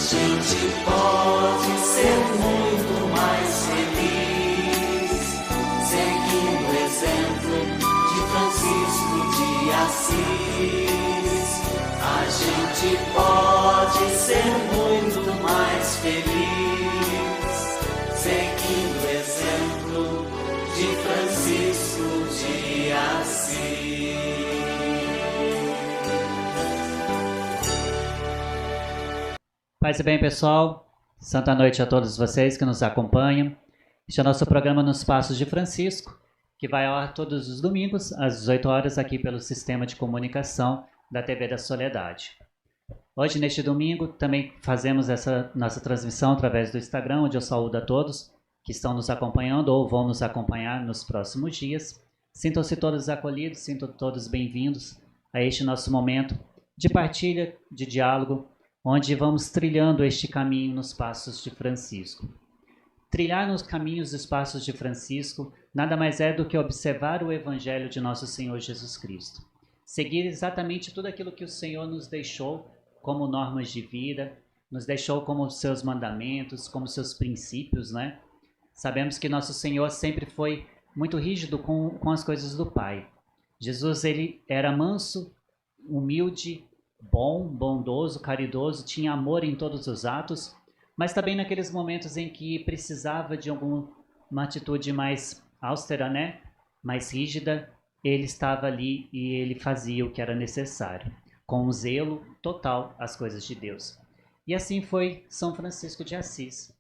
gente pode ser muito mais feliz seguindo o exemplo de Francisco de Assis. A gente pode ser muito mais feliz seguindo o exemplo de Francisco de Assis. Paz e bem, pessoal. Santa noite a todos vocês que nos acompanham. Este é o nosso programa Nos Passos de Francisco, que vai ao ar todos os domingos, às 18 horas, aqui pelo Sistema de Comunicação da TV da Soledade. Hoje, neste domingo, também fazemos essa nossa transmissão através do Instagram, onde eu saúdo a todos que estão nos acompanhando ou vão nos acompanhar nos próximos dias. Sintam-se todos acolhidos, sintam todos bem-vindos a este nosso momento de partilha, de diálogo, onde vamos trilhando este caminho nos passos de Francisco. Trilhar nos caminhos dos passos de Francisco nada mais é do que observar o Evangelho de nosso Senhor Jesus Cristo. Seguir exatamente tudo aquilo que o Senhor nos deixou como normas de vida, nos deixou como seus mandamentos, como seus princípios, né? Sabemos que nosso Senhor sempre foi muito rígido com as coisas do Pai. Jesus, ele era manso, humilde, bom, bondoso, caridoso, tinha amor em todos os atos, mas também naqueles momentos em que precisava de uma atitude mais austera, né? Mais rígida, ele estava ali e ele fazia o que era necessário, com um zelo total às coisas de Deus. E assim foi São Francisco de Assis,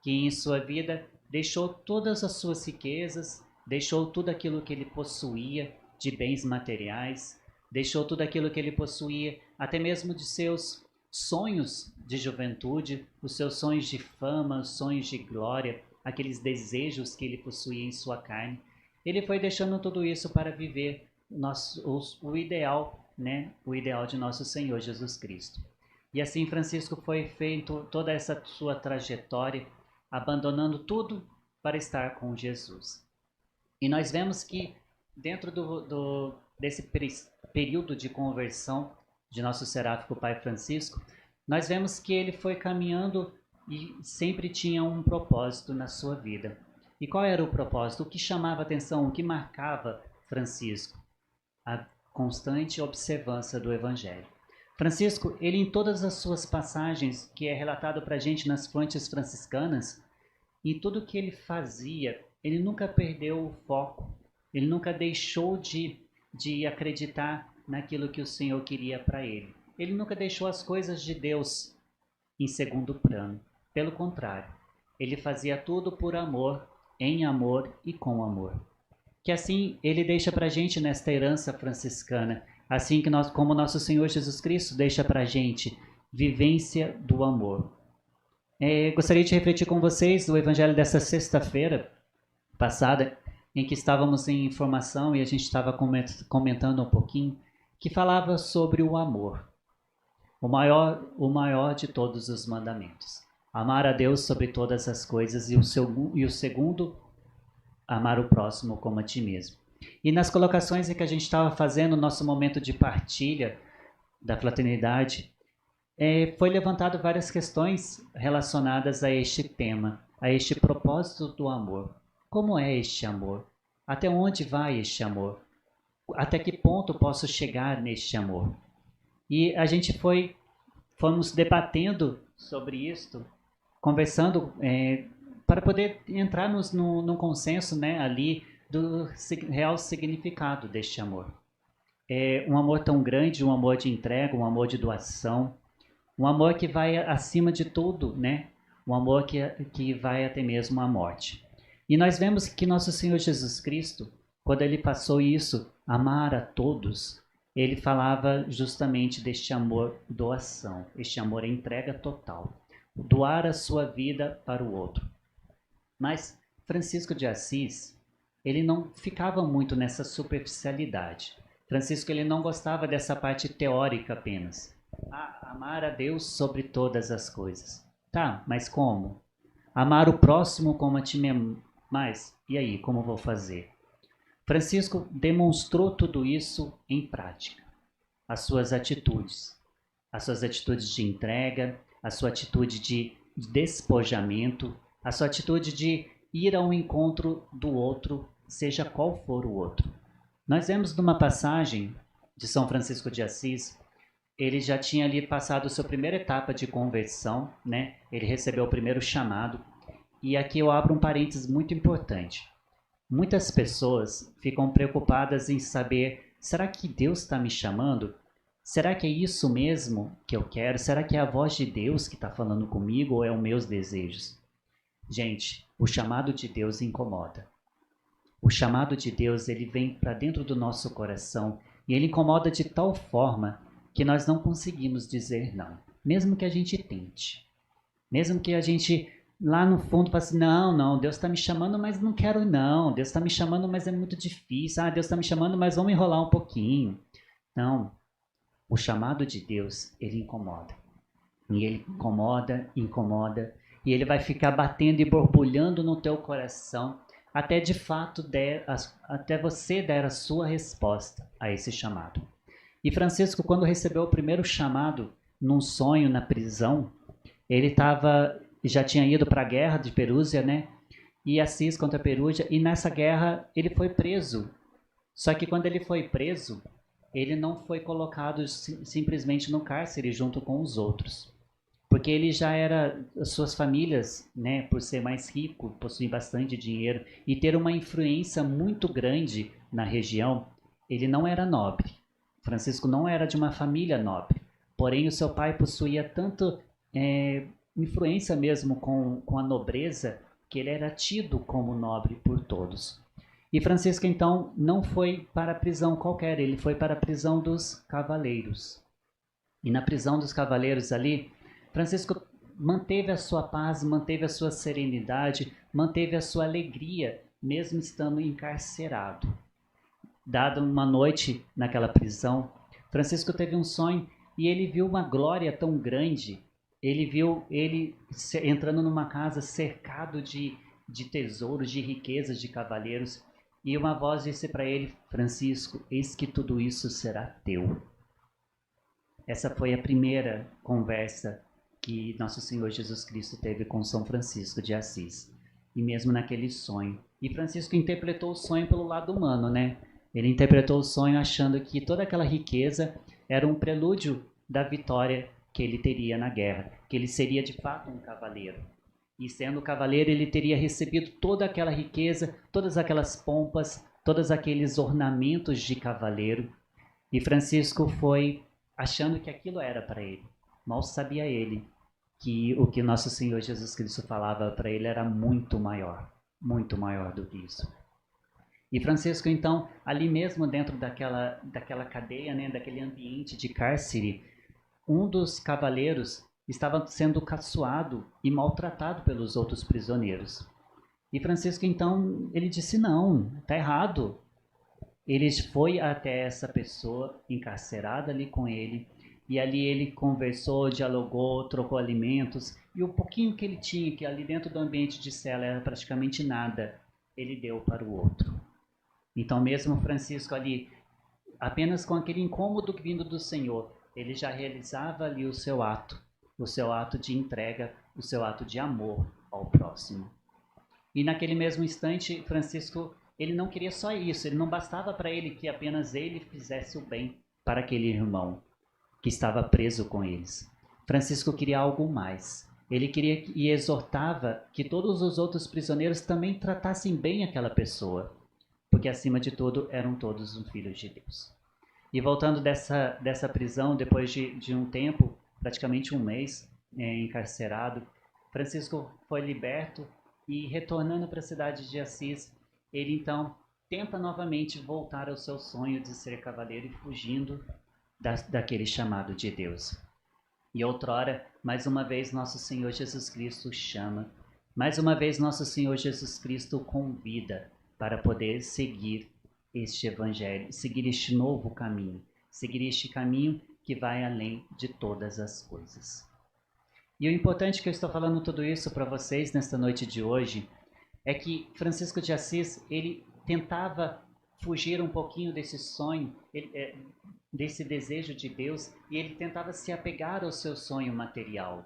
que em sua vida deixou todas as suas riquezas, deixou tudo aquilo que ele possuía de bens materiais, deixou tudo aquilo que ele possuía, até mesmo de seus sonhos de juventude, os seus sonhos de fama, os sonhos de glória, aqueles desejos que ele possuía em sua carne. Ele foi deixando tudo isso para viver o ideal, né? O ideal de nosso Senhor Jesus Cristo. E assim Francisco foi feito toda essa sua trajetória, abandonando tudo para estar com Jesus. E nós vemos que dentro desse período de conversão de nosso seráfico pai Francisco, nós vemos que ele foi caminhando e sempre tinha um propósito na sua vida. E qual era o propósito? O que chamava atenção, o que marcava Francisco? A constante observância do Evangelho. Francisco, ele em todas as suas passagens, que é relatado para a gente nas fontes franciscanas, em tudo que ele fazia, ele nunca perdeu o foco, ele nunca deixou de acreditar naquilo que o Senhor queria para ele. Ele nunca deixou as coisas de Deus em segundo plano. Pelo contrário, ele fazia tudo por amor, em amor e com amor. Que assim ele deixa para a gente nesta herança franciscana, assim que nós, como nosso Senhor Jesus Cristo deixa para a gente, vivência do amor. Gostaria de refletir com vocês o Evangelho dessa sexta-feira passada, em que estávamos em formação e a gente estava comentando um pouquinho, que falava sobre o amor, o maior de todos os mandamentos. Amar a Deus sobre todas as coisas e o segundo, amar o próximo como a ti mesmo. E nas colocações em que a gente estava fazendo o nosso momento de partilha da fraternidade, foi levantado várias questões relacionadas a este tema, a este propósito do amor. Como é este amor? Até onde vai este amor? Até que ponto posso chegar neste amor? E a gente fomos debatendo sobre isto, conversando para poder entrar num consenso, né, ali do real significado deste amor. Um amor tão grande, um amor de entrega, um amor de doação, um amor que vai acima de tudo, né? Um amor que vai até mesmo à morte. E nós vemos que nosso Senhor Jesus Cristo, quando ele passou isso, amar a todos, ele falava justamente deste amor doação, este amor entrega total, doar a sua vida para o outro. Mas Francisco de Assis, ele não ficava muito nessa superficialidade. Francisco, ele não gostava dessa parte teórica apenas. Amar a Deus sobre todas as coisas. Tá, mas como? Amar o próximo como a ti mesmo. Mas, e aí, como vou fazer? Francisco demonstrou tudo isso em prática. As suas atitudes de entrega, a sua atitude de despojamento, a sua atitude de ir ao encontro do outro, seja qual for o outro. Nós vemos numa passagem de São Francisco de Assis, ele já tinha ali passado a sua primeira etapa de conversão, né? Ele recebeu o primeiro chamado. E aqui eu abro um parênteses muito importante. Muitas pessoas ficam preocupadas em saber, será que Deus está me chamando? Será que é isso mesmo que eu quero? Será que é a voz de Deus que está falando comigo ou é os meus desejos? Gente, o chamado de Deus incomoda. O chamado de Deus, ele vem para dentro do nosso coração e ele incomoda de tal forma que nós não conseguimos dizer não, mesmo que a gente tente. Mesmo que a gente lá no fundo fale assim, não, Deus está me chamando, mas não quero não. Deus está me chamando, mas é muito difícil. Deus está me chamando, mas vamos enrolar um pouquinho. Não, o chamado de Deus, ele incomoda. E ele incomoda, e ele vai ficar batendo e borbulhando no teu coração, até de fato até você der a sua resposta a esse chamado. E Francisco, quando recebeu o primeiro chamado num sonho na prisão, ele já tinha ido para a guerra de Perúzia, né? E Assis contra Perúzia, e nessa guerra ele foi preso. Só que quando ele foi preso, ele não foi colocado simplesmente no cárcere junto com os outros. Porque ele já era, as suas famílias, né, por ser mais rico, possuir bastante dinheiro e ter uma influência muito grande na região, ele não era nobre. Francisco não era de uma família nobre, porém o seu pai possuía tanto influência mesmo com a nobreza, que ele era tido como nobre por todos. E Francisco então não foi para a prisão qualquer, ele foi para a prisão dos cavaleiros. E na prisão dos cavaleiros ali, Francisco manteve a sua paz, manteve a sua serenidade, manteve a sua alegria, mesmo estando encarcerado. Dada uma noite naquela prisão, Francisco teve um sonho e ele viu uma glória tão grande. Ele viu ele entrando numa casa cercado de tesouros, de riquezas, de cavaleiros. E uma voz disse para ele, Francisco, eis que tudo isso será teu. Essa foi a primeira conversa que Nosso Senhor Jesus Cristo teve com São Francisco de Assis. E mesmo naquele sonho. E Francisco interpretou o sonho pelo lado humano, né? Ele interpretou o sonho achando que toda aquela riqueza era um prelúdio da vitória que ele teria na guerra, que ele seria de fato um cavaleiro. E sendo cavaleiro, ele teria recebido toda aquela riqueza, todas aquelas pompas, todos aqueles ornamentos de cavaleiro. E Francisco foi achando que aquilo era para ele. Mal sabia ele que o que Nosso Senhor Jesus Cristo falava para ele era muito maior do que isso. E Francisco, então, ali mesmo dentro daquela cadeia, né, daquele ambiente de cárcere, um dos cavaleiros estava sendo caçoado e maltratado pelos outros prisioneiros. E Francisco, então, ele disse, não, está errado. Ele foi até essa pessoa encarcerada ali com ele, e ali ele conversou, dialogou, trocou alimentos, e o pouquinho que ele tinha, que ali dentro do ambiente de cela era praticamente nada, ele deu para o outro. Então mesmo Francisco ali, apenas com aquele incômodo vindo do Senhor, ele já realizava ali o seu ato de entrega, o seu ato de amor ao próximo. E naquele mesmo instante, Francisco, ele não queria só isso, ele não bastava para ele que apenas ele fizesse o bem para aquele irmão que estava preso com eles. Francisco queria algo mais. Ele queria e exortava que todos os outros prisioneiros também tratassem bem aquela pessoa, porque acima de tudo eram todos um filho de Deus. E voltando dessa prisão, depois de um tempo, praticamente um mês encarcerado, Francisco foi liberto e retornando para a cidade de Assis, ele então tenta novamente voltar ao seu sonho de ser cavaleiro e fugindo daquele chamado de Deus. E outrora, mais uma vez, Nosso Senhor Jesus Cristo chama, mais uma vez Nosso Senhor Jesus Cristo convida para poder seguir este evangelho, seguir este novo caminho, seguir este caminho que vai além de todas as coisas. E o importante que eu estou falando tudo isso para vocês nesta noite de hoje é que Francisco de Assis, ele tentava fugir um pouquinho desse sonho, desse desejo de Deus, e ele tentava se apegar ao seu sonho material.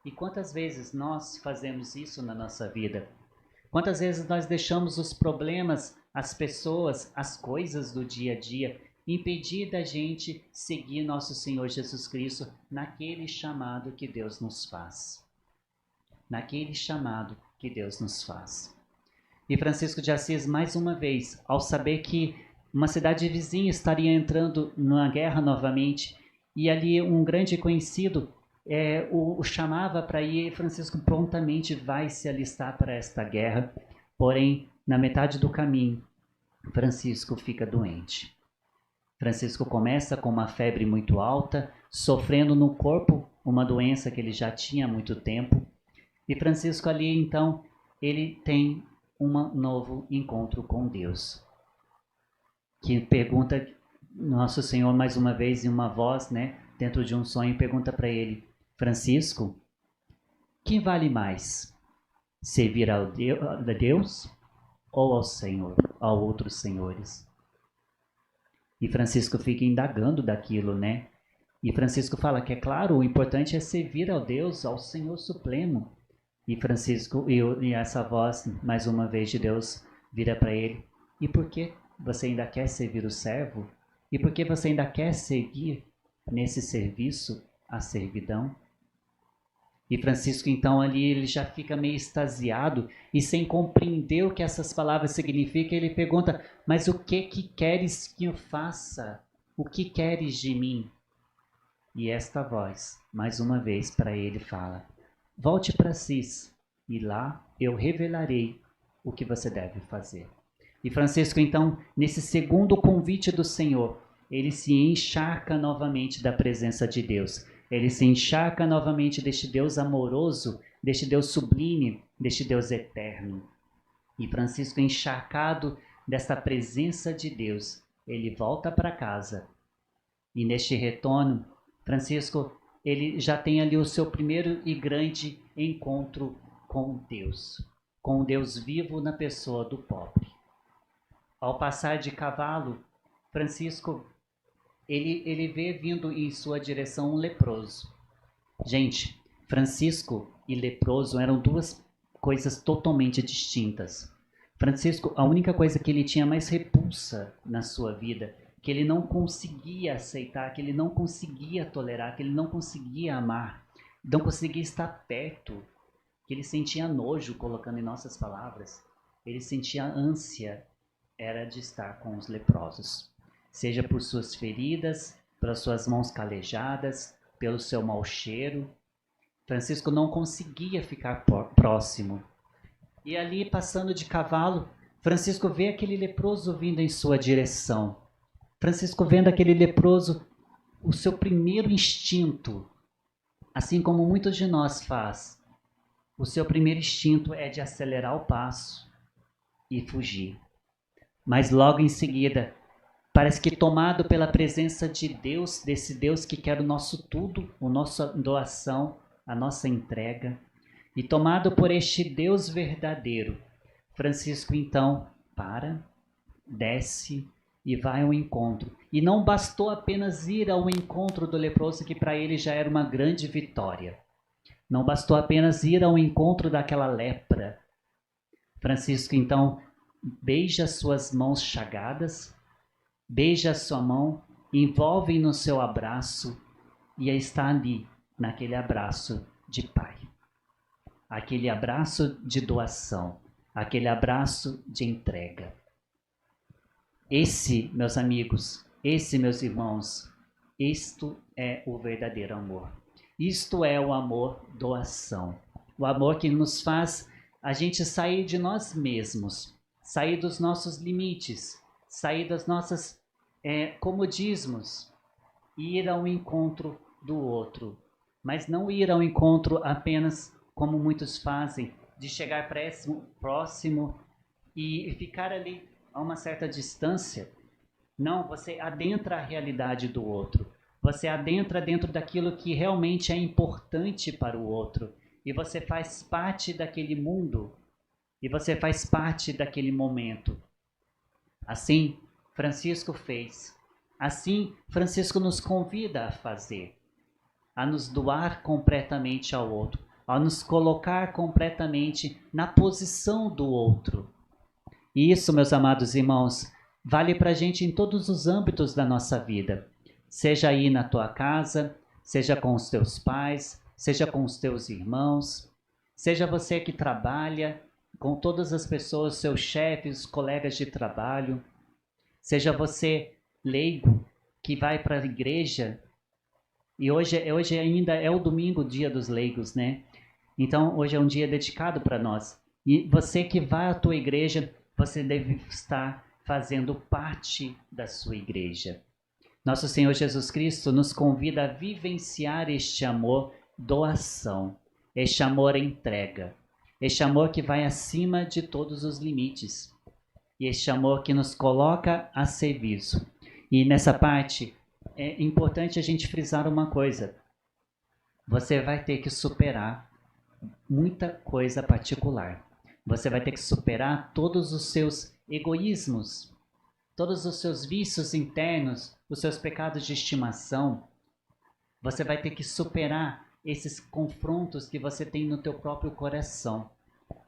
E quantas vezes nós fazemos isso na nossa vida? Quantas vezes nós deixamos os problemas, as pessoas, as coisas do dia a dia impedir da gente seguir nosso Senhor Jesus Cristo naquele chamado que Deus nos faz. Naquele chamado que Deus nos faz. E Francisco de Assis, mais uma vez, ao saber que uma cidade vizinha estaria entrando numa guerra novamente, e ali um grande conhecido o chamava para ir, e Francisco prontamente vai se alistar para esta guerra, porém, na metade do caminho, Francisco fica doente. Francisco começa com uma febre muito alta, sofrendo no corpo uma doença que ele já tinha há muito tempo, e Francisco ali, então, ele tem um novo encontro com Deus, que pergunta, Nosso Senhor mais uma vez em uma voz, dentro de um sonho, pergunta para ele: Francisco, quem vale mais? Servir a Deus ou ao Senhor, a outros senhores? E Francisco fica indagando daquilo, E Francisco fala que é claro, o importante é servir ao Deus, ao Senhor Supremo. E Francisco, e essa voz, mais uma vez de Deus, vira para ele: e por que você ainda quer servir o servo? E por que você ainda quer seguir nesse serviço a servidão? E Francisco, então, ali ele já fica meio extasiado e sem compreender o que essas palavras significam, ele pergunta: mas o que queres que eu faça? O que queres de mim? E esta voz, mais uma vez para ele, fala: volte para Assis e lá eu revelarei o que você deve fazer. E Francisco, então, nesse segundo convite do Senhor, ele se encharca novamente da presença de Deus. Ele se encharca novamente deste Deus amoroso, deste Deus sublime, deste Deus eterno. E Francisco, encharcado desta presença de Deus, ele volta para casa. E neste retorno, Francisco, ele já tem ali o seu primeiro e grande encontro com o Deus vivo na pessoa do pobre. Ao passar de cavalo, Francisco, ele vê vindo em sua direção um leproso. Gente, Francisco e leproso eram duas coisas totalmente distintas. Francisco, a única coisa que ele tinha mais repulsa na sua vida, que ele não conseguia aceitar, que ele não conseguia tolerar, que ele não conseguia amar, não conseguia estar perto, que ele sentia nojo, colocando em nossas palavras, ele sentia ânsia, era de estar com os leprosos. Seja por suas feridas, pelas suas mãos calejadas, pelo seu mau cheiro. Francisco não conseguia ficar próximo. E ali, passando de cavalo, Francisco vê aquele leproso vindo em sua direção. Francisco, vendo aquele leproso, o seu primeiro instinto, assim como muitos de nós faz, o seu primeiro instinto é de acelerar o passo e fugir. Mas logo em seguida, parece que tomado pela presença de Deus, desse Deus que quer o nosso tudo, a nossa doação, a nossa entrega, e tomado por este Deus verdadeiro, Francisco então desce e vai ao encontro. E não bastou apenas ir ao encontro do leproso, que para ele já era uma grande vitória. Não bastou apenas ir ao encontro daquela lepra. Francisco então beija suas mãos chagadas, beija a sua mão, envolve no seu abraço e está ali, naquele abraço de pai. Aquele abraço de doação, aquele abraço de entrega. Esse, meus amigos, meus irmãos, isto é o verdadeiro amor. Isto é o amor doação. O amor que nos faz a gente sair de nós mesmos, sair dos nossos limites, sair das nossas comodismos e ir ao encontro do outro. Mas não ir ao encontro apenas como muitos fazem, de chegar próximo e ficar ali a uma certa distância. Não, você adentra a realidade do outro. Você adentra dentro daquilo que realmente é importante para o outro. E você faz parte daquele mundo. E você faz parte daquele momento. Assim, Francisco fez. Assim, Francisco nos convida a fazer. A nos doar completamente ao outro. ao nos colocar completamente na posição do outro. E isso, meus amados irmãos, vale para a gente em todos os âmbitos da nossa vida. Seja aí na tua casa, seja com os teus pais, seja com os teus irmãos, seja você que trabalha com todas as pessoas, seus chefes, colegas de trabalho, seja você leigo que vai para a igreja. E hoje ainda é o domingo, dia dos leigos, né? Então, hoje é um dia dedicado para nós. E você que vai à tua igreja, você deve estar fazendo parte da sua igreja. Nosso Senhor Jesus Cristo nos convida a vivenciar este amor doação, este amor entrega, este amor que vai acima de todos os limites, e este amor que nos coloca a serviço. E nessa parte, é importante a gente frisar uma coisa. Você vai ter que superar muita coisa particular. Você vai ter que superar todos os seus egoísmos, todos os seus vícios internos, os seus pecados de estimação. Você vai ter que superar esses confrontos que você tem no teu próprio coração.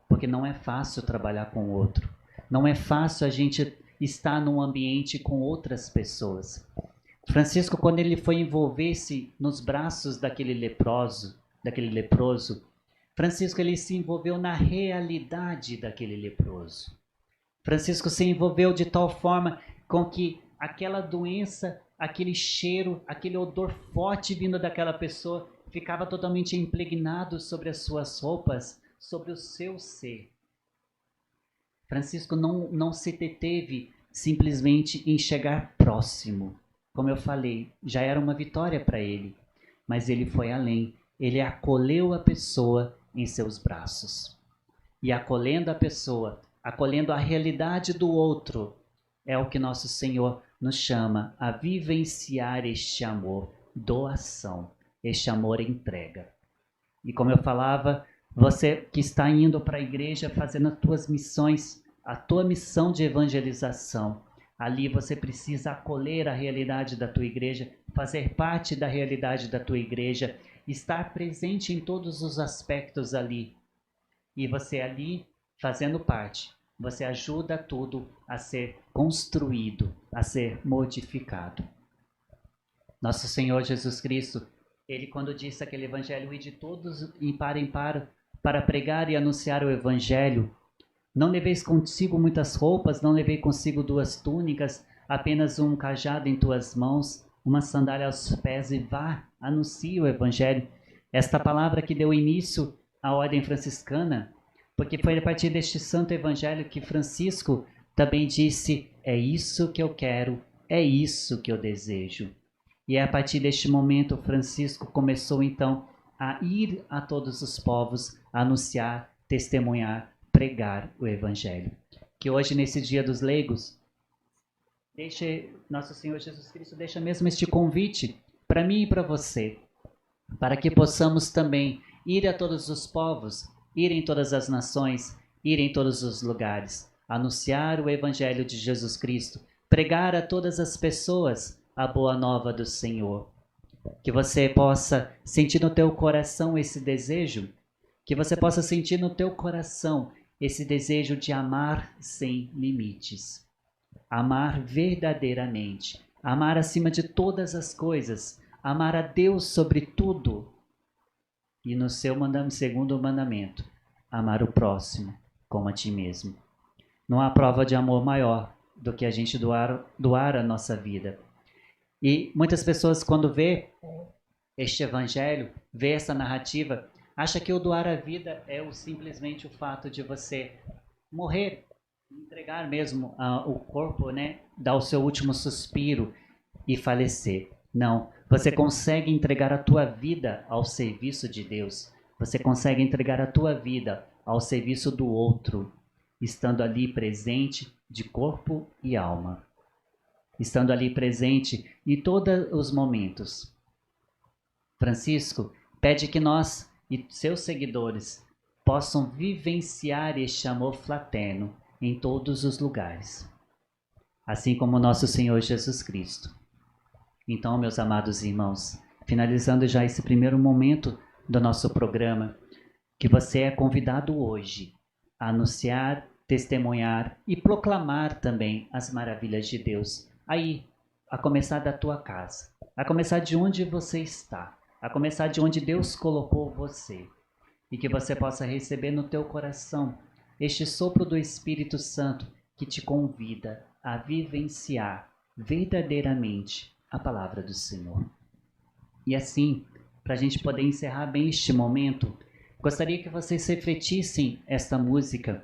Porque não é fácil trabalhar com o outro. Não é fácil a gente estar num ambiente com outras pessoas. Francisco, quando ele foi envolver-se nos braços daquele leproso, Francisco ele se envolveu na realidade daquele leproso. Francisco se envolveu de tal forma com que aquela doença, aquele cheiro, aquele odor forte vindo daquela pessoa ficava totalmente impregnado sobre as suas roupas, sobre o seu ser. Francisco não se deteve simplesmente em chegar próximo. Como eu falei, já era uma vitória para ele, mas ele foi além. Ele acolheu a pessoa em seus braços. E acolhendo a pessoa, acolhendo a realidade do outro, é o que nosso Senhor nos chama a vivenciar este amor, doação, este amor entrega. E como eu falava, você que está indo para a igreja fazendo as tuas missões, a tua missão de evangelização, ali você precisa acolher a realidade da tua igreja, fazer parte da realidade da tua igreja, estar presente em todos os aspectos ali. E você ali, fazendo parte, você ajuda tudo a ser construído, a ser modificado. Nosso Senhor Jesus Cristo, ele quando disse aquele evangelho, ide todos em par para pregar e anunciar o evangelho, não leveis consigo muitas roupas, não levei consigo 2 túnicas, apenas um cajado em tuas mãos, uma sandália aos pés e vá, anuncie o evangelho. Esta palavra que deu início à ordem franciscana, porque foi a partir deste santo evangelho que Francisco também disse, é isso que eu quero, é isso que eu desejo. E é a partir deste momento Francisco começou então a ir a todos os povos, a anunciar, testemunhar, pregar o evangelho. Que hoje, nesse dia dos leigos, nosso Senhor Jesus Cristo deixa mesmo este convite para mim e para você, para que possamos também ir a todos os povos, ir em todas as nações, ir em todos os lugares, anunciar o evangelho de Jesus Cristo, pregar a todas as pessoas a boa nova do Senhor. Que você possa sentir no teu coração esse desejo, que você possa sentir no teu coração esse desejo de amar sem limites, amar verdadeiramente, amar acima de todas as coisas, amar a Deus sobre tudo e no seu segundo mandamento, amar o próximo como a ti mesmo. Não há prova de amor maior do que a gente doar a nossa vida. E muitas pessoas quando vê este evangelho, vê essa narrativa, acha que o doar a vida é simplesmente o fato de você morrer, entregar mesmo o corpo, né? Dar o seu último suspiro e falecer. Não, você consegue entregar a tua vida ao serviço de Deus. Você consegue entregar a tua vida ao serviço do outro, estando ali presente de corpo e alma. Estando ali presente em todos os momentos. Francisco pede que nós e seus seguidores possam vivenciar este amor fraterno em todos os lugares, assim como nosso Senhor Jesus Cristo. Então, meus amados irmãos, finalizando já esse primeiro momento do nosso programa, que você é convidado hoje a anunciar, testemunhar e proclamar também as maravilhas de Deus. Aí, a começar da tua casa, a começar de onde você está, a começar de onde Deus colocou você. E que você possa receber no teu coração este sopro do Espírito Santo que te convida a vivenciar verdadeiramente a palavra do Senhor. E assim, para a gente poder encerrar bem este momento, gostaria que vocês refletissem esta música.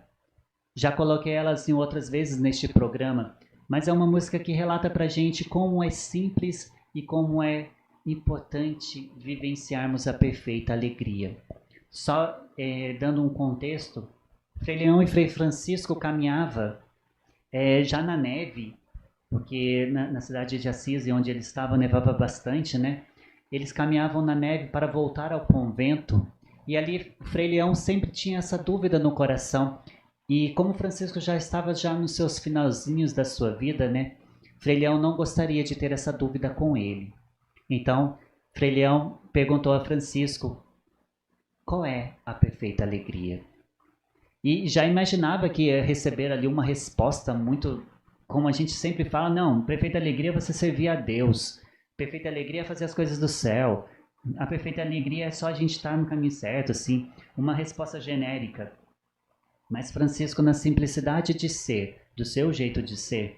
Já coloquei elas em outras vezes neste programa, mas é uma música que relata para a gente como é simples e como é importante vivenciarmos a perfeita alegria. Só dando um contexto, Frei Leão e Frei Francisco caminhavam já na neve, porque na cidade de Assis, onde eles estavam, nevava bastante, né? Eles caminhavam na neve para voltar ao convento, e ali o Frei Leão sempre tinha essa dúvida no coração. E como Francisco já estava nos seus finalzinhos da sua vida, né? Frei Leão não gostaria de ter essa dúvida com ele. Então, Frei Leão perguntou a Francisco: qual é a perfeita alegria? E já imaginava que ia receber ali uma resposta muito, como a gente sempre fala, não, perfeita alegria é você servir a Deus, perfeita alegria é fazer as coisas do céu, a perfeita alegria é só a gente estar no caminho certo, assim, uma resposta genérica. Mas Francisco, na simplicidade de ser, do seu jeito de ser,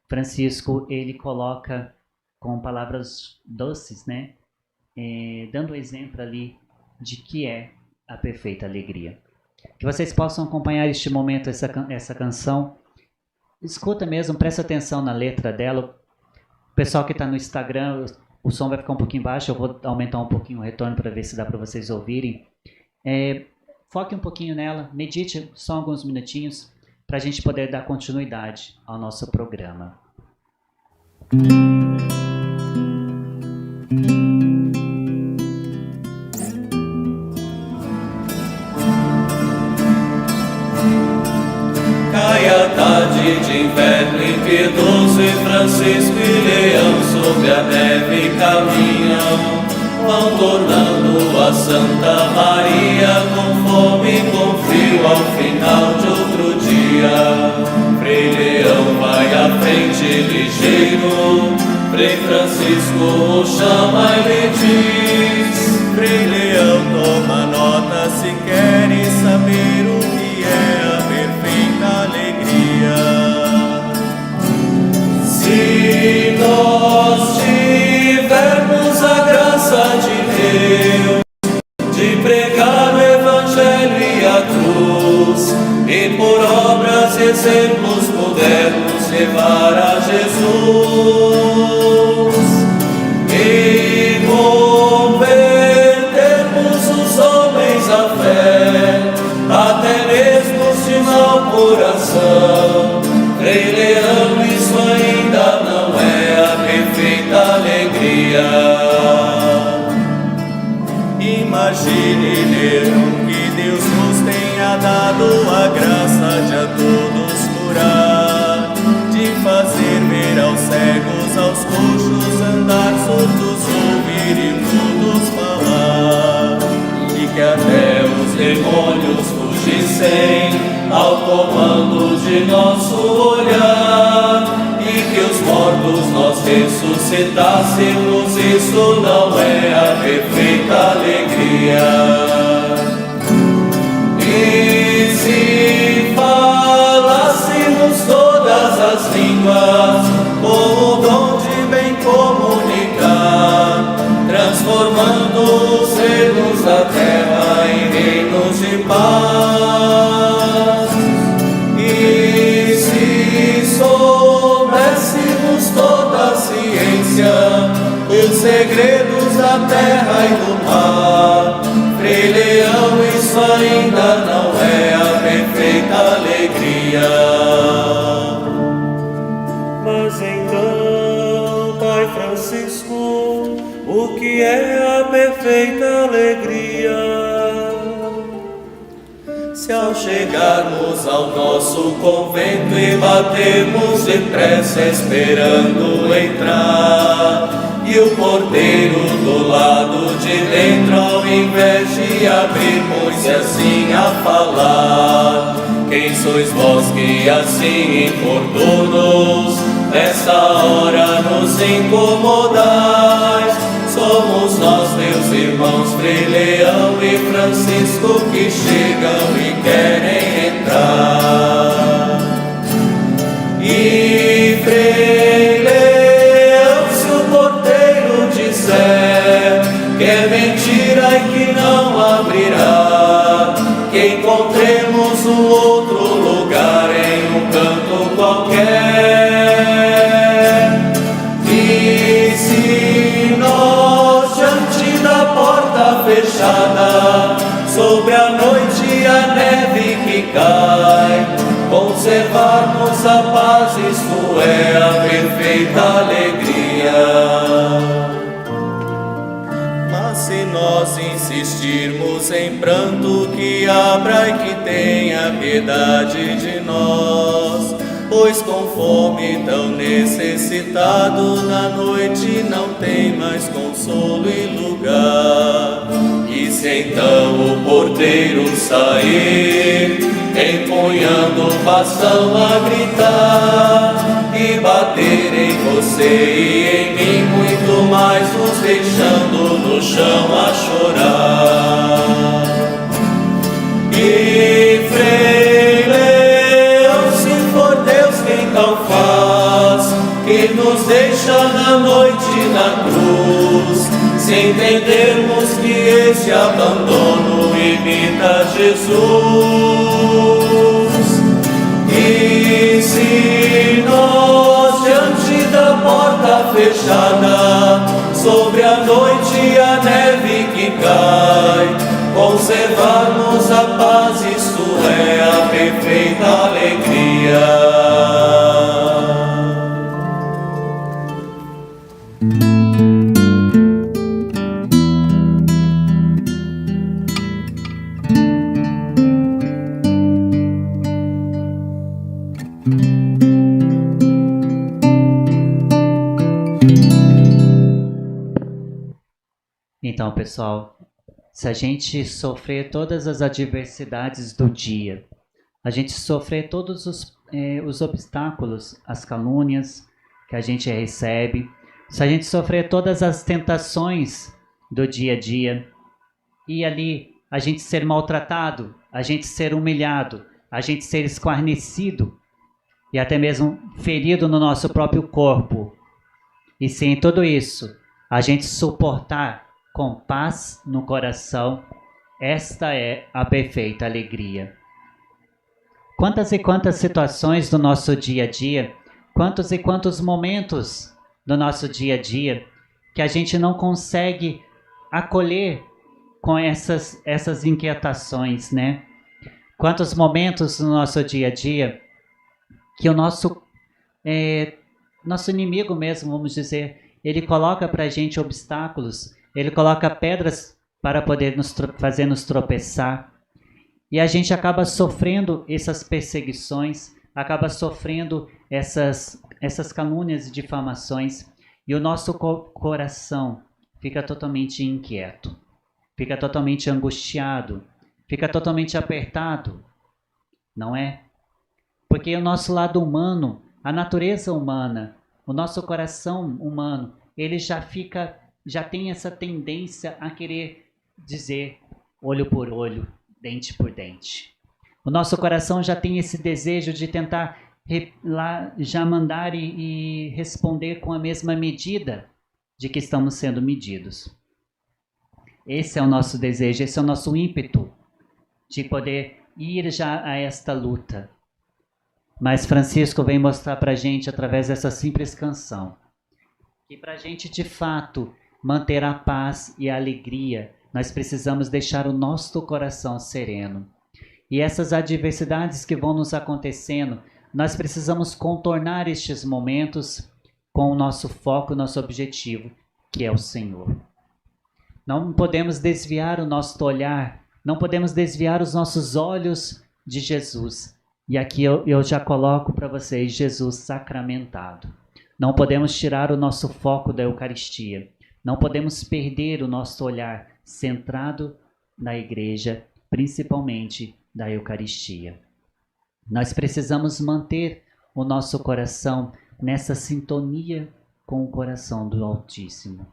Francisco, ele coloca com palavras doces, né, dando exemplo ali de que é a perfeita alegria. Que vocês possam acompanhar este momento, essa canção. Escuta mesmo, presta atenção na letra dela. O pessoal que está no Instagram, o som vai ficar um pouquinho baixo, eu vou aumentar um pouquinho o retorno para ver se dá para vocês ouvirem. Foque um pouquinho nela, medite só alguns minutinhos para a gente poder dar continuidade ao nosso programa. Cai a tarde de inverno impiedoso e Francisco e Leão sobre a neve caminham, vão tornando a Santa Maria com fome e com frio ao final de outro dia. Frei Leão vai à frente ligeiro, Frei Francisco o chama e lhe diz: Frei Leão, toma nota se queres saber o que é a perfeita alegria. Se nós tivermos a graça de Deus, de pregar o Evangelho e a cruz, e por obras e exemplos pudermos levar a Jesus, e convertermos os homens à fé, até mesmo se mau coração. Frei Leão, isso ainda não é a perfeita alegria. Imagine, Leão, que Deus nos tenha dado a graça de a todos curar, de fazer ver aos cegos, aos coxos andar, surdos ouvir e mudos falar, e que até os demônios fugissem ao comando de nosso olhar, e que os mortos nós ressuscitássemos. Isso não é a perfeita alegria. E se falássemos todas as línguas com o dom de bem comunicar, transformando os reinos da terra em reinos de paz. E se soubéssemos toda a ciência, os segredos da terra e do mar, Frei Leão, isso ainda não é a perfeita alegria. Mas então, Pai Francisco, o que é a perfeita alegria? Se ao chegarmos ao nosso convento e batermos depressa esperando entrar, E o porteiro do lado de dentro, ao invés de abrir, pôs-se assim a falar: quem sois vós que assim importunos, nesta hora nos incomodais? Somos nós, teus irmãos Frei Leão e Francisco, que chegam e querem entrar. E Frei Leão, se o porteiro disser que é mentira e que não abrirá, que encontremos um outro lugar em um canto qualquer. E se nós, diante da porta fechada, sobre a noite e a neve que cai, conservarmos a paz, isto é a perfeita alegria. Mas se nós insistirmos em pranto, que abra e que tenha piedade de nós, pois com fome tão necessitado, na noite não tem mais consolo e lugar. E se então o porteiro sair, empunhando o bastão a gritar, e bater em você e em mim muito mais, nos deixando no chão a chorar. E Frei Leão, se for Deus quem tal faz, que nos deixa na noite na cruz, se entendermos que esse abandono imita Jesus. E se nós, diante da porta fechada, sobre a noite e a neve que cai, conservarmos a paz, isto é a perfeita alegria. Então, pessoal, se a gente sofrer todas as adversidades do dia, a gente sofrer todos os obstáculos, as calúnias que a gente recebe, se a gente sofrer todas as tentações do dia a dia, e ali a gente ser maltratado, a gente ser humilhado, a gente ser escarnecido e até mesmo ferido no nosso próprio corpo, e se em tudo isso a gente suportar com paz no coração, esta é a perfeita alegria. Quantas e quantas situações do nosso dia a dia, quantos e quantos momentos do nosso dia a dia que a gente não consegue acolher com essas inquietações, né? Quantos momentos no nosso dia a dia que o nosso inimigo mesmo, vamos dizer, ele coloca para a gente obstáculos, ele coloca pedras para poder fazer nos tropeçar. E a gente acaba sofrendo essas perseguições, acaba sofrendo essas calúnias e difamações. E o nosso coração fica totalmente inquieto, fica totalmente angustiado, fica totalmente apertado, não é? Porque o nosso lado humano, a natureza humana, o nosso coração humano, ele já tem essa tendência a querer dizer olho por olho, dente por dente. O nosso coração já tem esse desejo de tentar já mandar e responder com a mesma medida de que estamos sendo medidos. Esse é o nosso desejo, esse é o nosso ímpeto de poder ir já a esta luta. Mas Francisco vem mostrar para a gente, através dessa simples canção, que para a gente de fato manter a paz e a alegria, nós precisamos deixar o nosso coração sereno. E essas adversidades que vão nos acontecendo, nós precisamos contornar estes momentos com o nosso foco, nosso objetivo, que é o Senhor. Não podemos desviar o nosso olhar, não podemos desviar os nossos olhos de Jesus. E aqui eu já coloco para vocês Jesus sacramentado. Não podemos tirar o nosso foco da Eucaristia. Não podemos perder o nosso olhar centrado na Igreja, principalmente da Eucaristia. Nós precisamos manter o nosso coração nessa sintonia com o coração do Altíssimo.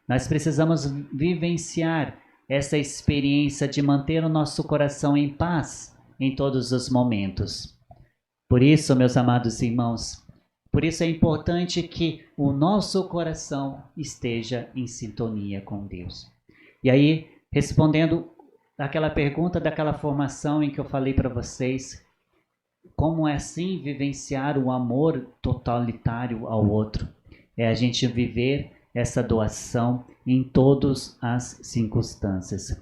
Nós precisamos vivenciar essa experiência de manter o nosso coração em paz em todos os momentos. Por isso, meus amados irmãos, por isso é importante que o nosso coração esteja em sintonia com Deus. E aí, respondendo aquela pergunta daquela formação em que eu falei para vocês, como é assim vivenciar o amor totalitário ao outro? É a gente viver essa doação em todas as circunstâncias.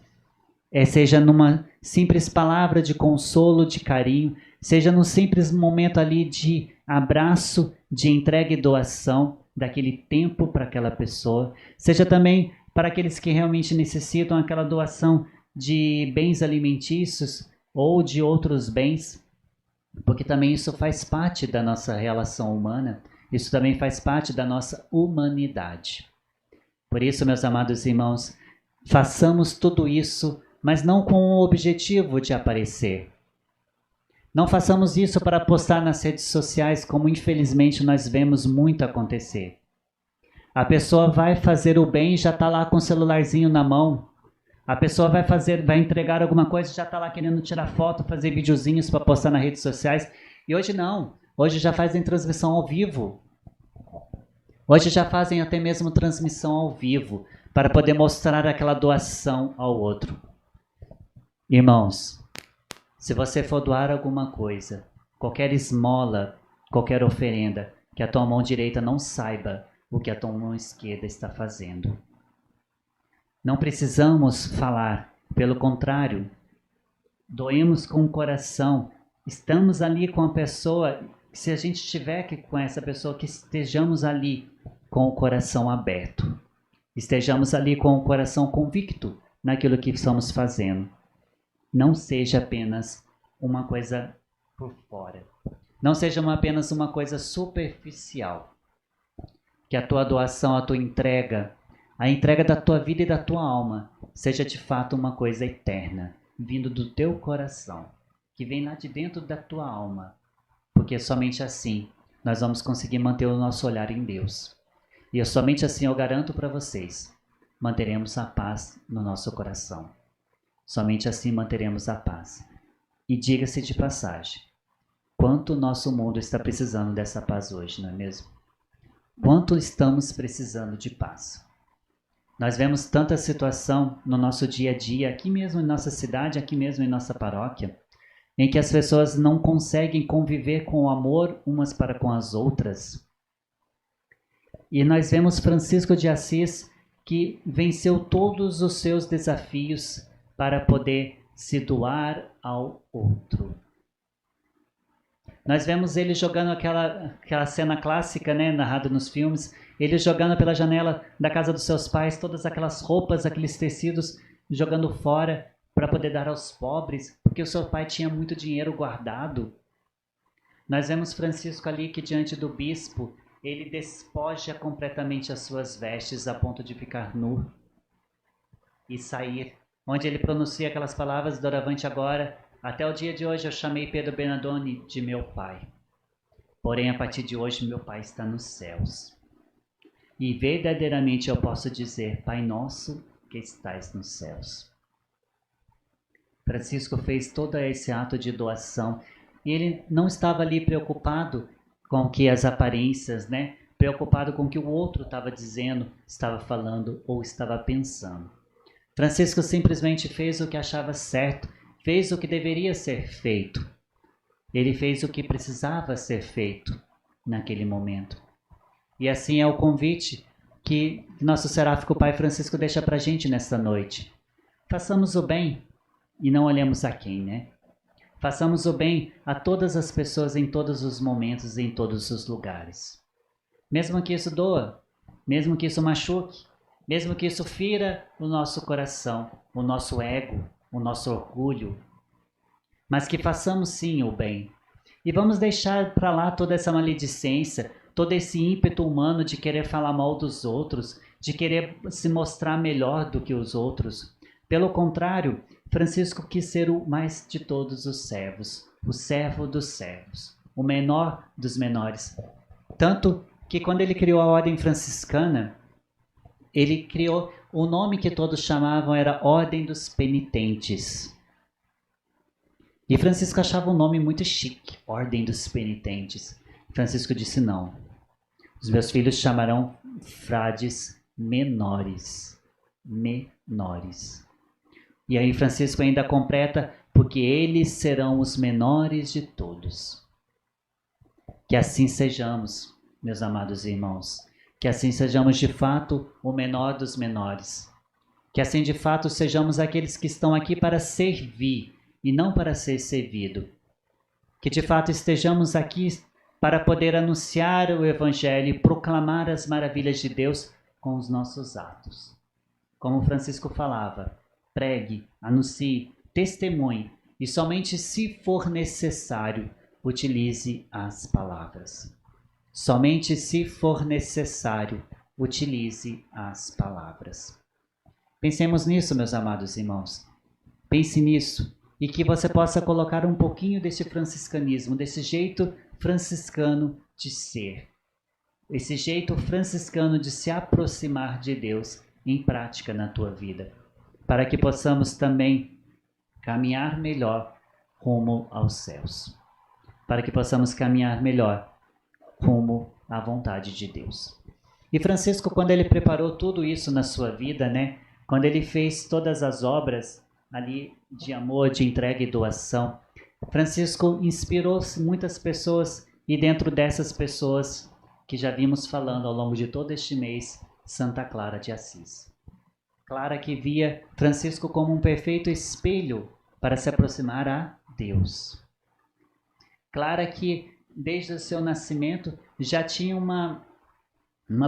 Seja numa simples palavra de consolo, de carinho, seja num simples momento ali de abraço, de entrega e doação daquele tempo para aquela pessoa, seja também para aqueles que realmente necessitam aquela doação de bens alimentícios ou de outros bens, porque também isso faz parte da nossa relação humana, isso também faz parte da nossa humanidade. Por isso, meus amados irmãos, façamos tudo isso, mas não com o objetivo de aparecer. Não façamos isso para postar nas redes sociais, como infelizmente nós vemos muito acontecer. A pessoa vai fazer o bem e já está lá com o celularzinho na mão. A pessoa vai entregar alguma coisa e já está lá querendo tirar foto, fazer videozinhos para postar nas redes sociais. E hoje não. Hoje já fazem transmissão ao vivo. Hoje já fazem até mesmo transmissão ao vivo para poder mostrar aquela doação ao outro. Irmãos, se você for doar alguma coisa, qualquer esmola, qualquer oferenda, que a tua mão direita não saiba o que a tua mão esquerda está fazendo. Não precisamos falar, pelo contrário, doemos com o coração, estamos ali com a pessoa, se a gente estiver com essa pessoa, que estejamos ali com o coração aberto, estejamos ali com o coração convicto naquilo que estamos fazendo. Não seja apenas uma coisa por fora, não seja apenas uma coisa superficial, que a tua doação, a tua entrega, a entrega da tua vida e da tua alma seja de fato uma coisa eterna, vindo do teu coração, que vem lá de dentro da tua alma, porque somente assim nós vamos conseguir manter o nosso olhar em Deus. E somente assim eu garanto para vocês, manteremos a paz no nosso coração. Somente assim manteremos a paz. E diga-se de passagem, quanto o nosso mundo está precisando dessa paz hoje, não é mesmo? Quanto estamos precisando de paz. Nós vemos tanta situação no nosso dia a dia, aqui mesmo em nossa cidade, aqui mesmo em nossa paróquia, em que as pessoas não conseguem conviver com o amor umas para com as outras. E nós vemos Francisco de Assis, que venceu todos os seus desafios para poder se doar ao outro. Nós vemos ele jogando aquela cena clássica, né, narrada nos filmes, ele jogando pela janela da casa dos seus pais todas aquelas roupas, aqueles tecidos, jogando fora para poder dar aos pobres, porque o seu pai tinha muito dinheiro guardado. Nós vemos Francisco ali que diante do bispo, ele despoja completamente as suas vestes a ponto de ficar nu e sair, onde ele pronuncia aquelas palavras: doravante agora, até o dia de hoje eu chamei Pedro Bernardone de meu pai. Porém, a partir de hoje, meu pai está nos céus. E verdadeiramente eu posso dizer: Pai nosso que estais nos céus. Francisco fez todo esse ato de doação. E ele não estava ali preocupado com que as aparências, né? Preocupado com o que o outro estava dizendo, estava falando ou estava pensando. Francisco simplesmente fez o que achava certo, fez o que deveria ser feito. Ele fez o que precisava ser feito naquele momento. E assim é o convite que nosso seráfico Pai Francisco deixa para a gente nesta noite. Façamos o bem e não olhemos a quem, né? Façamos o bem a todas as pessoas em todos os momentos e em todos os lugares. Mesmo que isso doa, mesmo que isso machuque, mesmo que isso fira o nosso coração, o nosso ego, o nosso orgulho, mas que façamos sim o bem. E vamos deixar para lá toda essa maledicência, todo esse ímpeto humano de querer falar mal dos outros, de querer se mostrar melhor do que os outros. Pelo contrário, Francisco quis ser o mais de todos os servos, o servo dos servos, o menor dos menores. Tanto que quando ele criou a Ordem Franciscana, ele criou o nome que todos chamavam era Ordem dos Penitentes. E Francisco achava o nome muito chique, Ordem dos Penitentes. Francisco disse não. Os meus filhos chamarão frades menores. Menores. E aí Francisco ainda completa, porque eles serão os menores de todos. Que assim sejamos, meus amados irmãos. Que assim sejamos de fato o menor dos menores. Que assim de fato sejamos aqueles que estão aqui para servir e não para ser servido. Que de fato estejamos aqui para poder anunciar o Evangelho e proclamar as maravilhas de Deus com os nossos atos. Como Francisco falava, pregue, anuncie, testemunhe e somente se for necessário, utilize as palavras. Somente se for necessário, utilize as palavras. Pensemos nisso, meus amados irmãos. Pense nisso e que você possa colocar um pouquinho desse franciscanismo, desse jeito franciscano de ser. Esse jeito franciscano de se aproximar de Deus em prática na tua vida. Para que possamos também caminhar melhor rumo aos céus. Para que possamos caminhar melhor rumo à vontade de Deus. E Francisco, quando ele preparou tudo isso na sua vida, quando ele fez todas as obras ali de amor, de entrega e doação, Francisco inspirou muitas pessoas e dentro dessas pessoas que já vimos falando ao longo de todo este mês, Santa Clara de Assis. Clara que via Francisco como um perfeito espelho para se aproximar a Deus. Clara que desde o seu nascimento já tinha uma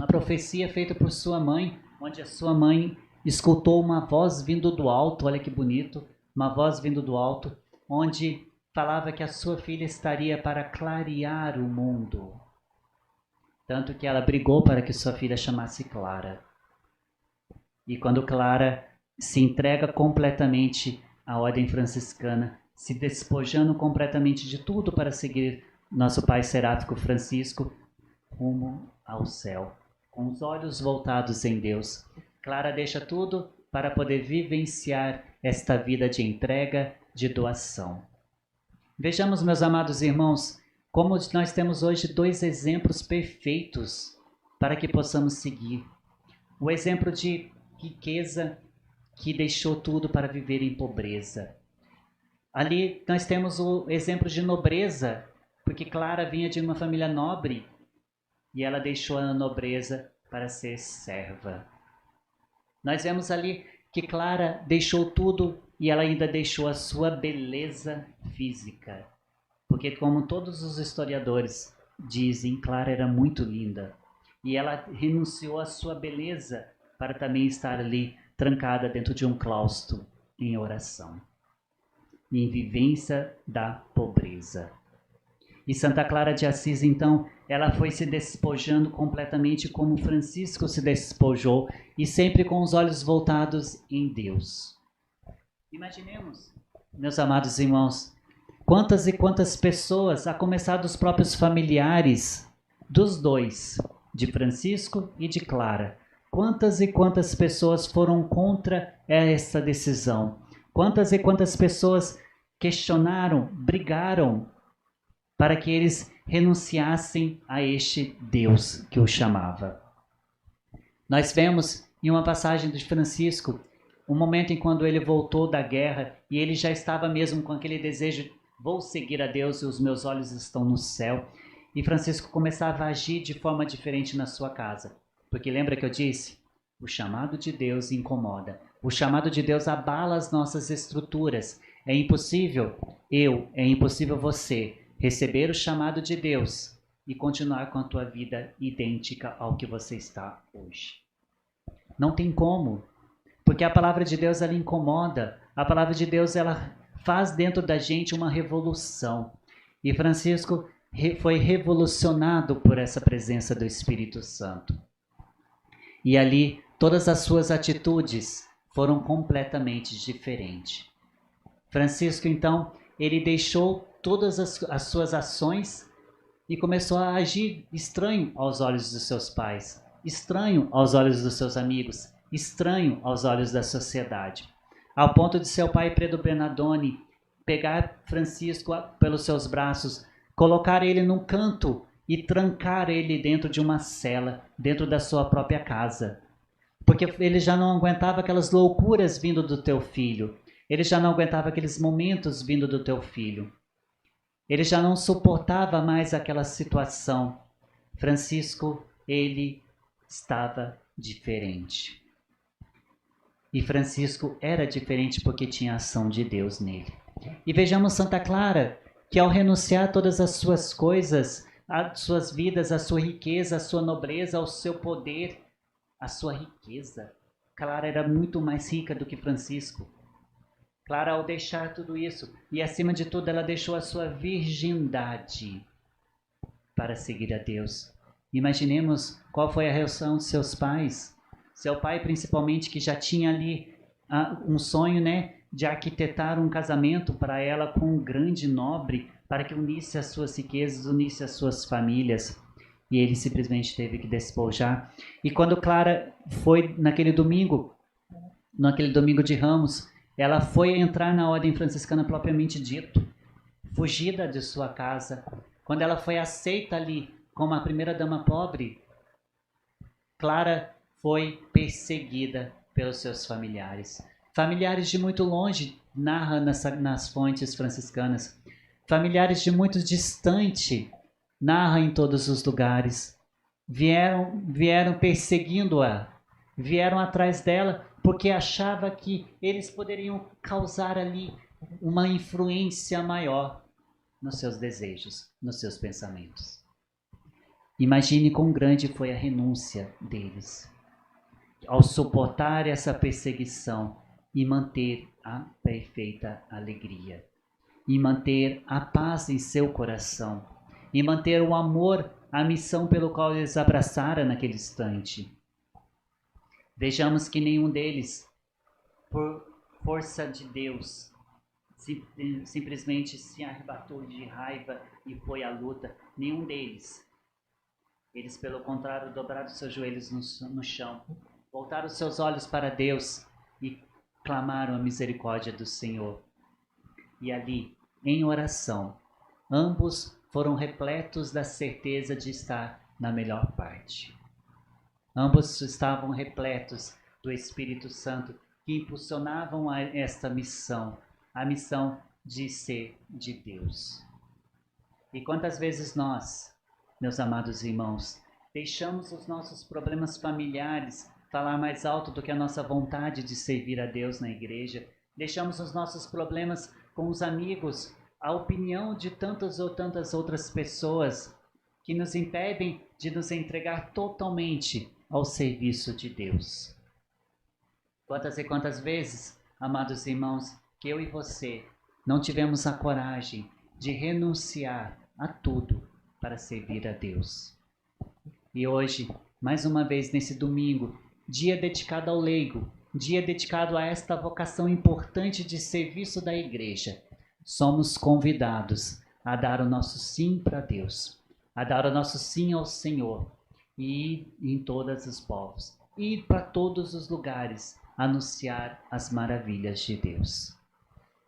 profecia feita por sua mãe, onde a sua mãe escutou uma voz vindo do alto, olha que bonito, uma voz vindo do alto, onde falava que a sua filha estaria para clarear o mundo. Tanto que ela brigou para que sua filha chamasse Clara. E quando Clara se entrega completamente à ordem franciscana, se despojando completamente de tudo para seguir nosso pai seráfico Francisco, rumo ao céu, com os olhos voltados em Deus, Clara deixa tudo para poder vivenciar esta vida de entrega, de doação. Vejamos, meus amados irmãos, como nós temos hoje dois exemplos perfeitos para que possamos seguir. O exemplo de riqueza que deixou tudo para viver em pobreza. Ali nós temos o exemplo de nobreza, porque Clara vinha de uma família nobre e ela deixou a nobreza para ser serva. Nós vemos ali que Clara deixou tudo e ela ainda deixou a sua beleza física. Porque como todos os historiadores dizem, Clara era muito linda. E ela renunciou à sua beleza para também estar ali trancada dentro de um claustro em oração. Em vivência da pobreza. E Santa Clara de Assis, então, ela foi se despojando completamente como Francisco se despojou e sempre com os olhos voltados em Deus. Imaginemos, meus amados irmãos, quantas e quantas pessoas, a começar dos próprios familiares dos dois, de Francisco e de Clara, quantas e quantas pessoas foram contra essa decisão? Quantas e quantas pessoas questionaram, brigaram para que eles renunciassem a este Deus que o chamava. Nós vemos em uma passagem de Francisco, um momento em quando ele voltou da guerra e ele já estava mesmo com aquele desejo, vou seguir a Deus e os meus olhos estão no céu. E Francisco começava a agir de forma diferente na sua casa. Porque lembra que eu disse? O chamado de Deus incomoda. O chamado de Deus abala as nossas estruturas. É impossível é impossível você receber o chamado de Deus e continuar com a tua vida idêntica ao que você está hoje. Não tem como, porque a palavra de Deus ela incomoda, a palavra de Deus ela faz dentro da gente uma revolução. E Francisco foi revolucionado por essa presença do Espírito Santo. E ali, todas as suas atitudes foram completamente diferentes. Francisco, então, ele deixou todas as suas ações e começou a agir estranho aos olhos dos seus pais, estranho aos olhos dos seus amigos, estranho aos olhos da sociedade. Ao ponto de seu pai Pedro Bernardone pegar Francisco pelos seus braços, colocar ele num canto e trancar ele dentro de uma cela, dentro da sua própria casa. Porque ele já não aguentava aquelas loucuras vindo do teu filho. Ele já não aguentava aqueles momentos vindo do teu filho. Ele já não suportava mais aquela situação. Francisco, ele estava diferente. E Francisco era diferente porque tinha a ação de Deus nele. E vejamos Santa Clara, que ao renunciar todas as suas coisas, as suas vidas, a sua riqueza, a sua nobreza, o seu poder, a sua riqueza. Clara era muito mais rica do que Francisco. Clara, ao deixar tudo isso, e acima de tudo, ela deixou a sua virgindade para seguir a Deus. Imaginemos qual foi a reação de seus pais. Seu pai, principalmente, que já tinha ali um sonho, né, de arquitetar um casamento para ela com um grande nobre, para que unisse as suas riquezas, unisse as suas famílias. E ele simplesmente teve que despojar. E quando Clara foi naquele domingo de Ramos, ela foi entrar na ordem franciscana propriamente dito, fugida de sua casa. Quando ela foi aceita ali como a primeira dama pobre, Clara foi perseguida pelos seus familiares. Familiares de muito longe, narra nas fontes franciscanas. Familiares de muito distante, narra em todos os lugares. Vieram perseguindo-a, vieram atrás dela, porque achava que eles poderiam causar ali uma influência maior nos seus desejos, nos seus pensamentos. Imagine quão grande foi a renúncia deles ao suportar essa perseguição e manter a perfeita alegria, e manter a paz em seu coração, e manter o amor, a missão pelo qual eles abraçaram naquele instante. Vejamos que nenhum deles, por força de Deus, simplesmente se arrebatou de raiva e foi à luta. Nenhum deles. Eles, pelo contrário, dobraram seus joelhos no chão, voltaram seus olhos para Deus e clamaram a misericórdia do Senhor. E ali, em oração, ambos foram repletos da certeza de estar na melhor parte. Ambos estavam repletos do Espírito Santo, que impulsionavam a esta missão, a missão de ser de Deus. E quantas vezes nós, meus amados irmãos, deixamos os nossos problemas familiares falar mais alto do que a nossa vontade de servir a Deus na igreja? Deixamos os nossos problemas com os amigos, a opinião de tantas ou tantas outras pessoas que nos impedem de nos entregar totalmente ao serviço de Deus. Quantas e quantas vezes, amados irmãos, que eu e você não tivemos a coragem de renunciar a tudo para servir a Deus. E hoje, mais uma vez nesse domingo, dia dedicado ao leigo, dia dedicado a esta vocação importante de serviço da igreja, somos convidados a dar o nosso sim para Deus, a dar o nosso sim ao Senhor, e ir em todos os povos, ir para todos os lugares, anunciar as maravilhas de Deus.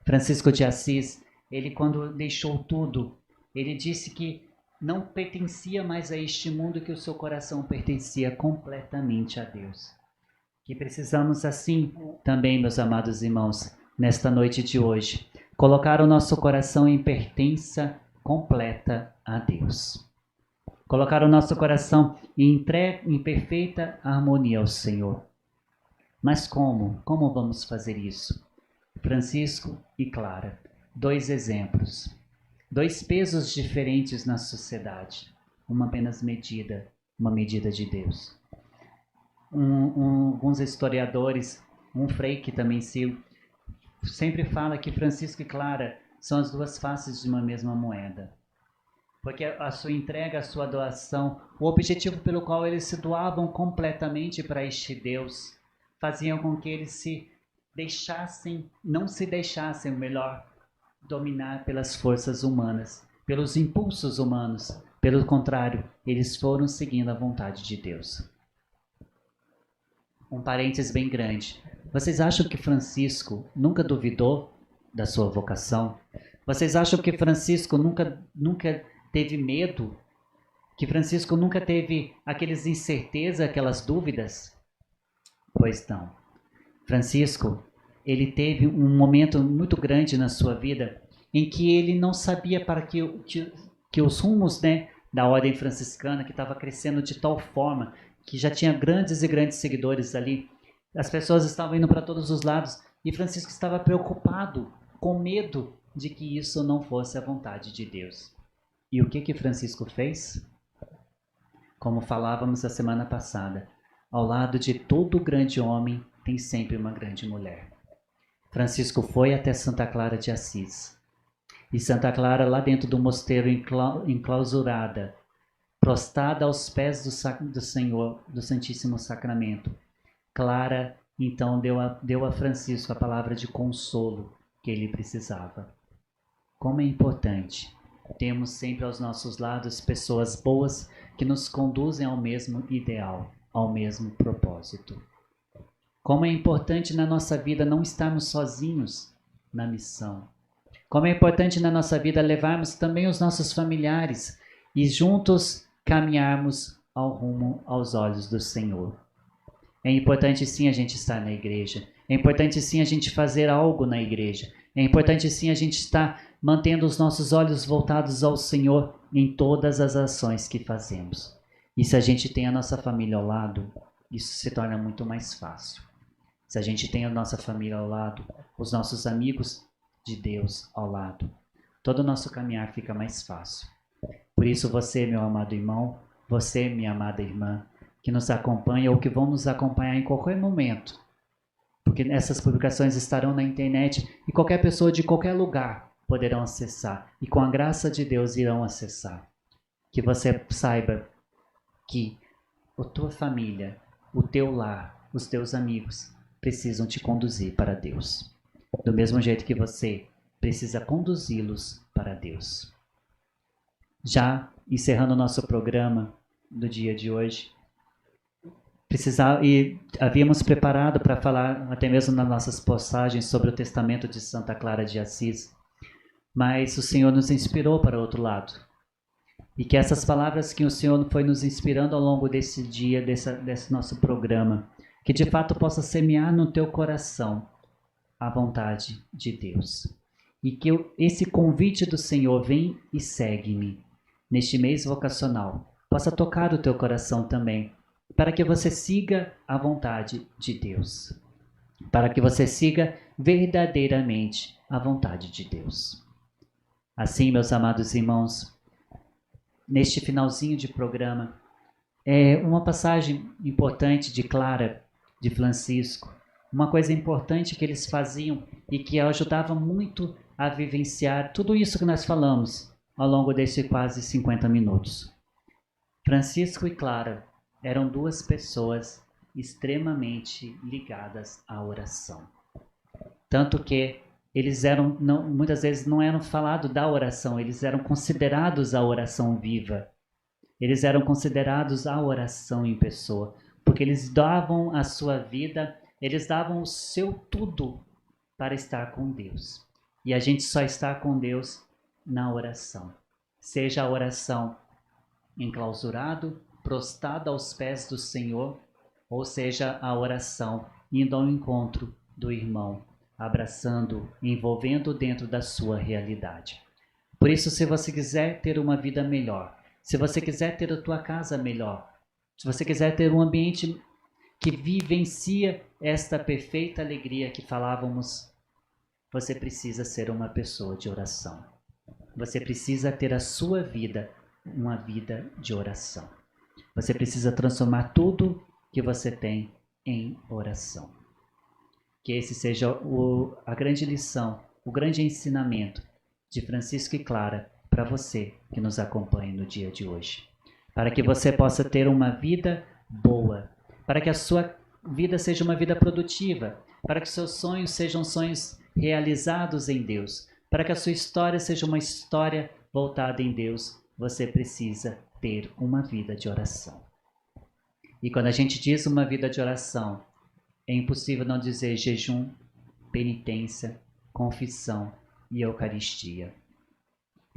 Francisco de Assis, ele quando deixou tudo, ele disse que não pertencia mais a este mundo, que o seu coração pertencia completamente a Deus. Que precisamos assim também, meus amados irmãos, nesta noite de hoje, colocar o nosso coração em pertença completa a Deus. Colocar o nosso coração em perfeita harmonia ao Senhor. Mas como? Como vamos fazer isso? Francisco e Clara, dois exemplos. Dois pesos diferentes na sociedade. Uma apenas medida, uma medida de Deus. Alguns historiadores, um frei que também sempre fala que Francisco e Clara são as duas faces de uma mesma moeda. porque a sua entrega, a sua doação, o objetivo pelo qual eles se doavam completamente para este Deus, faziam com que eles não se deixassem, melhor, dominar pelas forças humanas, pelos impulsos humanos. Pelo contrário, eles foram seguindo a vontade de Deus. Um parênteses bem grande. Vocês acham que Francisco nunca duvidou da sua vocação? Vocês acham que Francisco nunca teve medo? Que Francisco nunca teve aquelas incertezas, aquelas dúvidas? Pois não. Francisco, ele teve um momento muito grande na sua vida em que ele não sabia para que os rumos, né, da ordem franciscana, que estava crescendo de tal forma que já tinha grandes e grandes seguidores ali, as pessoas estavam indo para todos os lados e Francisco estava preocupado, com medo de que isso não fosse a vontade de Deus. E o que Francisco fez? Como falávamos a semana passada, ao lado de todo grande homem tem sempre uma grande mulher. Francisco foi até Santa Clara de Assis. E Santa Clara, lá dentro do mosteiro enclausurada, prostrada aos pés do Senhor, do Santíssimo Sacramento, Clara então deu a Francisco a palavra de consolo que ele precisava. Como é importante termos sempre aos nossos lados pessoas boas que nos conduzem ao mesmo ideal, ao mesmo propósito. Como é importante na nossa vida não estarmos sozinhos na missão. Como é importante na nossa vida levarmos também os nossos familiares e juntos caminharmos ao rumo aos olhos do Senhor. É importante sim a gente estar na igreja. É importante sim a gente fazer algo na igreja. É importante sim a gente estar mantendo os nossos olhos voltados ao Senhor em todas as ações que fazemos. E se a gente tem a nossa família ao lado, isso se torna muito mais fácil. Se a gente tem a nossa família ao lado, os nossos amigos de Deus ao lado, todo o nosso caminhar fica mais fácil. Por isso você, meu amado irmão, você, minha amada irmã, que nos acompanha ou que vão nos acompanhar em qualquer momento, porque essas publicações estarão na internet e qualquer pessoa de qualquer lugar poderão acessar e com a graça de Deus irão acessar. Que você saiba que a tua família, o teu lar, os teus amigos precisam te conduzir para Deus. Do mesmo jeito que você precisa conduzi-los para Deus. Já encerrando o nosso programa do dia de hoje, havíamos preparado para falar até mesmo nas nossas postagens sobre o testamento de Santa Clara de Assis, mas o Senhor nos inspirou para outro lado. E que essas palavras que o Senhor foi nos inspirando ao longo desse dia, desse nosso programa, que de fato possa semear no teu coração a vontade de Deus. E que esse convite do Senhor, vem e segue-me, neste mês vocacional, possa tocar o teu coração também, para que você siga a vontade de Deus, para que você siga verdadeiramente a vontade de Deus. Assim, meus amados irmãos, neste finalzinho de programa, é uma passagem importante de Clara, de Francisco, uma coisa importante que eles faziam e que ajudava muito a vivenciar tudo isso que nós falamos ao longo desses quase 50 minutos. Francisco e Clara eram duas pessoas extremamente ligadas à oração. Tanto que eles muitas vezes não eram falados da oração, eles eram considerados a oração viva. Eles eram considerados a oração em pessoa, porque eles davam a sua vida, eles davam o seu tudo para estar com Deus. E a gente só está com Deus na oração. Seja a oração enclausurado, prostrado aos pés do Senhor, ou seja, a oração indo ao encontro do irmão, abraçando, envolvendo dentro da sua realidade. Por isso, se você quiser ter uma vida melhor, se você quiser ter a tua casa melhor, se você quiser ter um ambiente que vivencia esta perfeita alegria que falávamos, você precisa ser uma pessoa de oração. Você precisa ter a sua vida uma vida de oração. Você precisa transformar tudo que você tem em oração. Que esse seja a grande lição, o grande ensinamento de Francisco e Clara para você que nos acompanha no dia de hoje. Para que você possa ter uma vida boa, para que a sua vida seja uma vida produtiva, para que seus sonhos sejam sonhos realizados em Deus, para que a sua história seja uma história voltada em Deus, você precisa ter uma vida de oração. E quando a gente diz uma vida de oração, é impossível não dizer jejum, penitência, confissão e Eucaristia.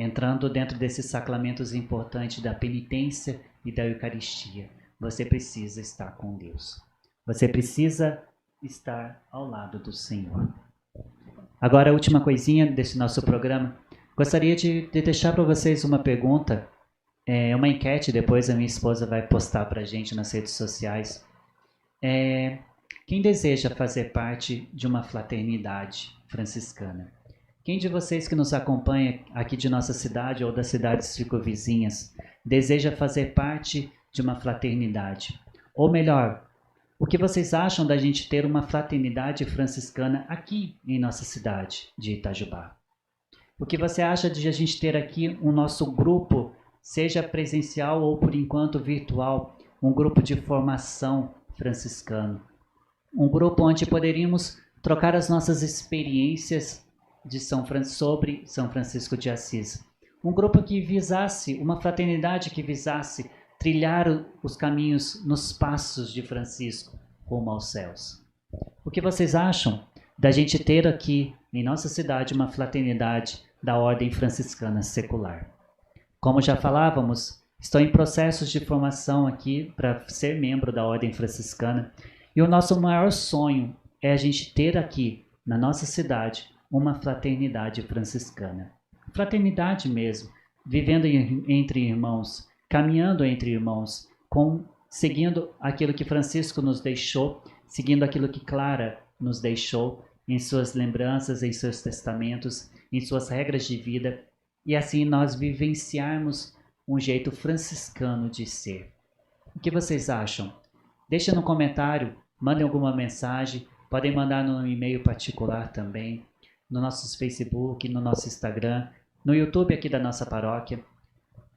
Entrando dentro desses sacramentos importantes da penitência e da Eucaristia, você precisa estar com Deus. Você precisa estar ao lado do Senhor. Agora, a última coisinha desse nosso programa. Gostaria de deixar para vocês uma pergunta, uma enquete, depois a minha esposa vai postar para a gente nas redes sociais. Quem deseja fazer parte de uma fraternidade franciscana? Quem de vocês que nos acompanha aqui de nossa cidade ou das cidades circunvizinhas deseja fazer parte de uma fraternidade? Ou melhor, o que vocês acham da gente ter uma fraternidade franciscana aqui em nossa cidade de Itajubá? O que você acha de a gente ter aqui o nosso grupo, seja presencial ou por enquanto virtual, um grupo de formação franciscano? Um grupo onde poderíamos trocar as nossas experiências sobre São Francisco de Assis. Um grupo que visasse, uma fraternidade que visasse trilhar os caminhos nos passos de Francisco rumo aos céus. O que vocês acham da gente ter aqui em nossa cidade uma fraternidade da Ordem Franciscana Secular? Como já falávamos, estou em processos de formação aqui para ser membro da Ordem Franciscana e o nosso maior sonho é a gente ter aqui na nossa cidade uma fraternidade franciscana. Fraternidade mesmo, vivendo entre irmãos, caminhando entre irmãos, seguindo aquilo que Francisco nos deixou, seguindo aquilo que Clara nos deixou em suas lembranças, em seus testamentos, em suas regras de vida, e assim nós vivenciarmos um jeito franciscano de ser. O que vocês acham? Deixem no comentário, mandem alguma mensagem, podem mandar no e-mail particular também, no nosso Facebook, no nosso Instagram, no YouTube aqui da nossa paróquia.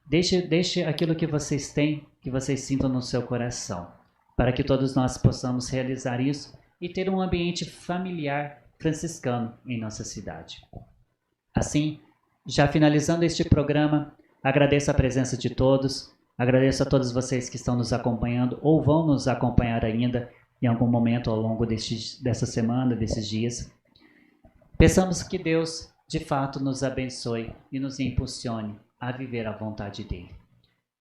Deixe aquilo que vocês têm, que vocês sintam no seu coração, para que todos nós possamos realizar isso e ter um ambiente familiar franciscano em nossa cidade. Assim, já finalizando este programa, agradeço a presença de todos, agradeço a todos vocês que estão nos acompanhando ou vão nos acompanhar ainda em algum momento ao longo dessa semana, desses dias. Peçamos que Deus, de fato, nos abençoe e nos impulsione a viver a vontade dEle.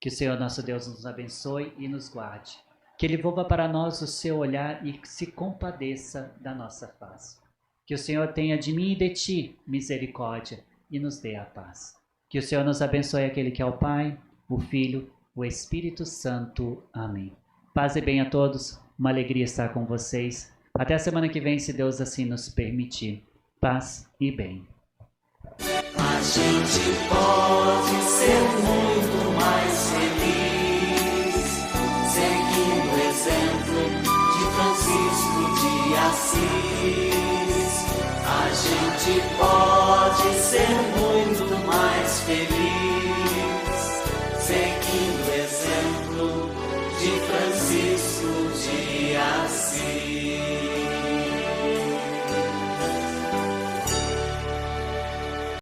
Que o Senhor nosso Deus nos abençoe e nos guarde. Que Ele volva para nós o seu olhar e se compadeça da nossa face. Que o Senhor tenha de mim e de ti misericórdia e nos dê a paz. Que o Senhor nos abençoe, aquele que é o Pai, o Filho, o Espírito Santo. Amém. Paz e bem a todos. Uma alegria estar com vocês. Até a semana que vem, se Deus assim nos permitir. Paz e bem. A gente pode ser muito mais feliz, seguindo o exemplo de Francisco de Assis. A gente pode ser muito mais feliz, seguindo o exemplo de Francisco